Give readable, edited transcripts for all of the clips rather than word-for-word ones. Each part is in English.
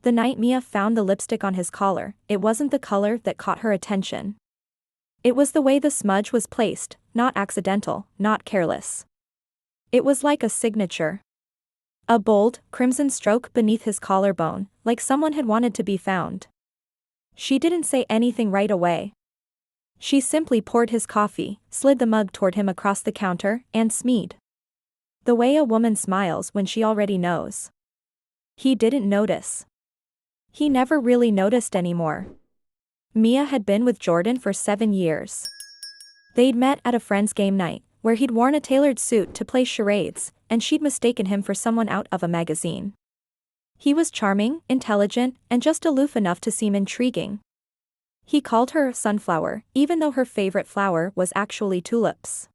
The night Mia found the lipstick on his collar, it wasn't the color that caught her attention. It was the way the smudge was placed, not accidental, not careless. It was like a signature. A bold, crimson stroke beneath his collarbone, like someone had wanted to be found. She didn't say anything right away. She simply poured his coffee, slid the mug toward him across the counter, and smeed. The way a woman smiles when she already knows. He didn't notice. He never really noticed anymore. Mia had been with Jordan for 7 years. They'd met at a friend's game night, where he'd worn a tailored suit to play charades, and she'd mistaken him for someone out of a magazine. He was charming, intelligent, and just aloof enough to seem intriguing. He called her sunflower, even though her favorite flower was actually tulips.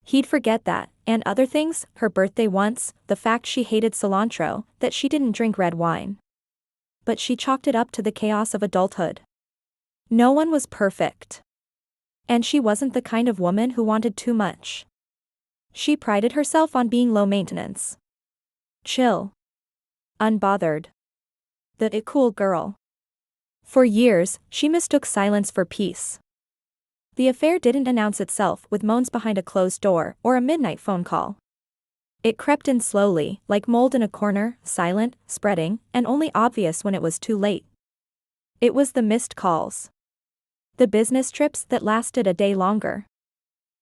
He'd forget that, and other things, her birthday once, the fact she hated cilantro, that she didn't drink red wine. But she chalked it up to the chaos of adulthood. No one was perfect. And she wasn't the kind of woman who wanted too much. She prided herself on being low maintenance. Chill. Unbothered. The cool girl. For years, she mistook silence for peace. The affair didn't announce itself with moans behind a closed door or a midnight phone call. It crept in slowly, like mold in a corner, silent, spreading, and only obvious when it was too late. It was the missed calls. The business trips that lasted a day longer.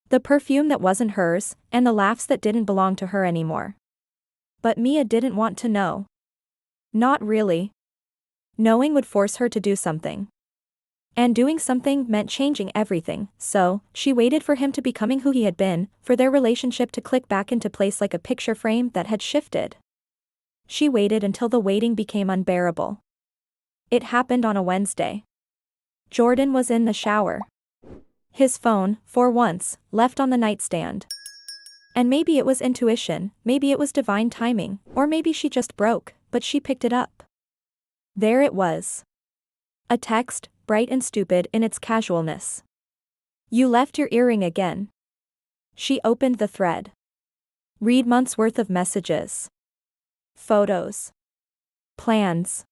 The perfume that wasn't hers, and the laughs that didn't belong to her anymore. But Mia didn't want to know. Not really. Knowing would force her to do something. And doing something meant changing everything, so, she waited for him to becoming who he had been, for their relationship to click back into place like a picture frame that had shifted. She waited until the waiting became unbearable. It happened on a Wednesday. Jordan was in the shower. His phone, for once, left on the nightstand. And maybe it was intuition, maybe it was divine timing, or maybe she just broke, but she picked it up. There it was. A text, bright and stupid in its casualness. You left your earring again. She opened the thread. Read months' worth of messages. Photos. Plans.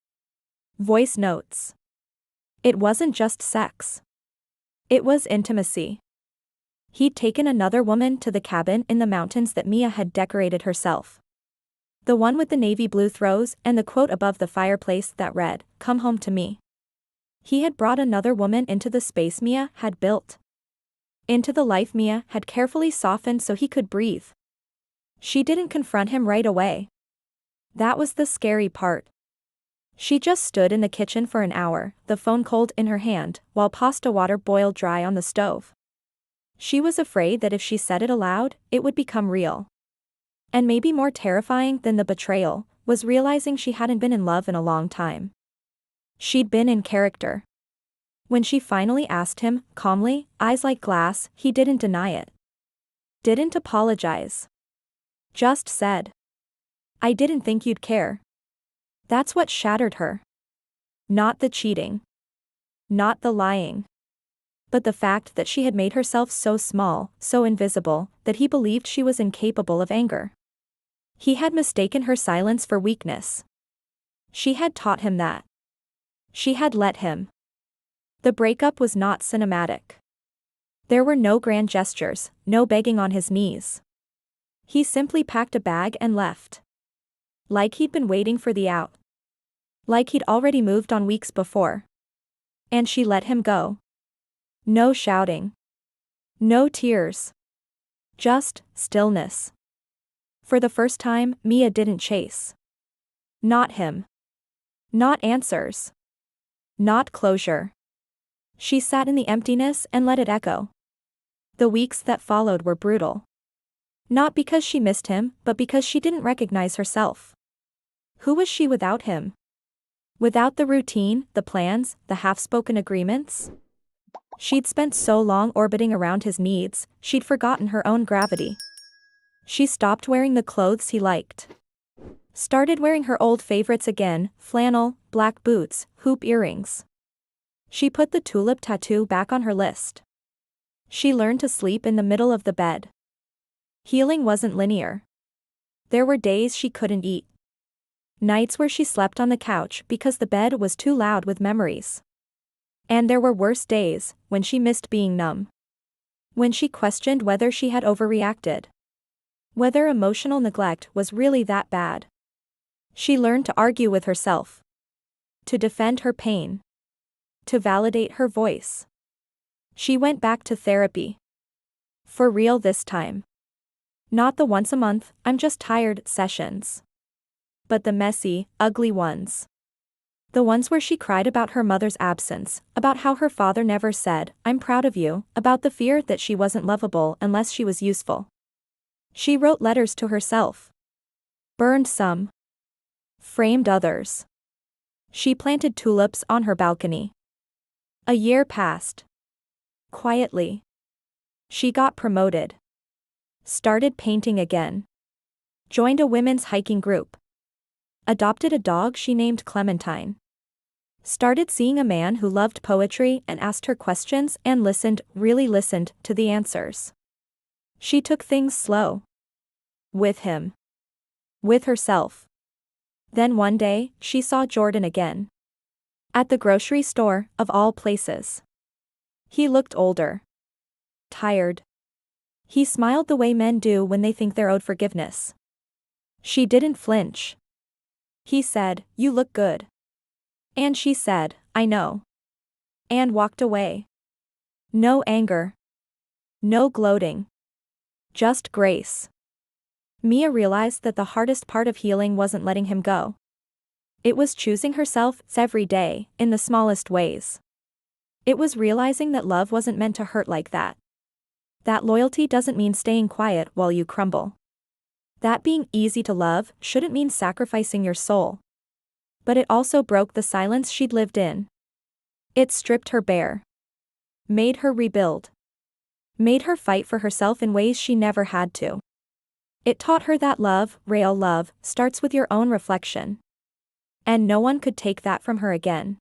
Voice notes. It wasn't just sex. It was intimacy. He'd taken another woman to the cabin in the mountains that Mia had decorated herself. The one with the navy blue throws and the quote above the fireplace that read, "Come home to me." He had brought another woman into the space Mia had built. Into the life Mia had carefully softened so he could breathe. She didn't confront him right away. That was the scary part. She just stood in the kitchen for an hour, the phone cold in her hand, while pasta water boiled dry on the stove. She was afraid that if she said it aloud, it would become real. And maybe more terrifying than the betrayal, was realizing she hadn't been in love in a long time. She'd been in character. When she finally asked him, calmly, eyes like glass, he didn't deny it. Didn't apologize. Just said. I didn't think you'd care. That's what shattered her. Not the cheating. Not the lying. But the fact that she had made herself so small, so invisible, that he believed she was incapable of anger. He had mistaken her silence for weakness. She had taught him that. She had let him. The breakup was not cinematic. There were no grand gestures, no begging on his knees. He simply packed a bag and left. Like he'd been waiting for the out. Like he'd already moved on weeks before. And she let him go. No shouting. No tears. Just stillness. For the first time, Mia didn't chase. Not him. Not answers. Not closure. She sat in the emptiness and let it echo. The weeks that followed were brutal. Not because she missed him, but because she didn't recognize herself. Who was she without him? Without the routine, the plans, the half-spoken agreements? She'd spent so long orbiting around his needs, she'd forgotten her own gravity. She stopped wearing the clothes he liked. Started wearing her old favorites again, flannel, black boots, hoop earrings. She put the tulip tattoo back on her list. She learned to sleep in the middle of the bed. Healing wasn't linear. There were days she couldn't eat. Nights where she slept on the couch because the bed was too loud with memories. And there were worse days, when she missed being numb. When she questioned whether she had overreacted. Whether emotional neglect was really that bad. She learned to argue with herself. To defend her pain. To validate her voice. She went back to therapy. For real this time. Not the once a month, I'm just tired sessions. But the messy, ugly ones. The ones where she cried about her mother's absence, about how her father never said, "I'm proud of you," about the fear that she wasn't lovable unless she was useful. She wrote letters to herself. Burned some. Framed others. She planted tulips on her balcony. A year passed. Quietly. She got promoted. Started painting again. Joined a women's hiking group. Adopted a dog she named Clementine. Started seeing a man who loved poetry and asked her questions and listened, really listened, to the answers. She took things slow. With him. With herself. Then one day, she saw Jordan again. At the grocery store, of all places. He looked older. Tired. He smiled the way men do when they think they're owed forgiveness. She didn't flinch. He said, "You look good." And she said, "I know." And walked away. No anger. No gloating. Just grace. Mia realized that the hardest part of healing wasn't letting him go. It was choosing herself every day, in the smallest ways. It was realizing that love wasn't meant to hurt like that. That loyalty doesn't mean staying quiet while you crumble. That being easy to love shouldn't mean sacrificing your soul. But it also broke the silence she'd lived in. It stripped her bare. Made her rebuild. Made her fight for herself in ways she never had to. It taught her that love, real love, starts with your own reflection. And no one could take that from her again.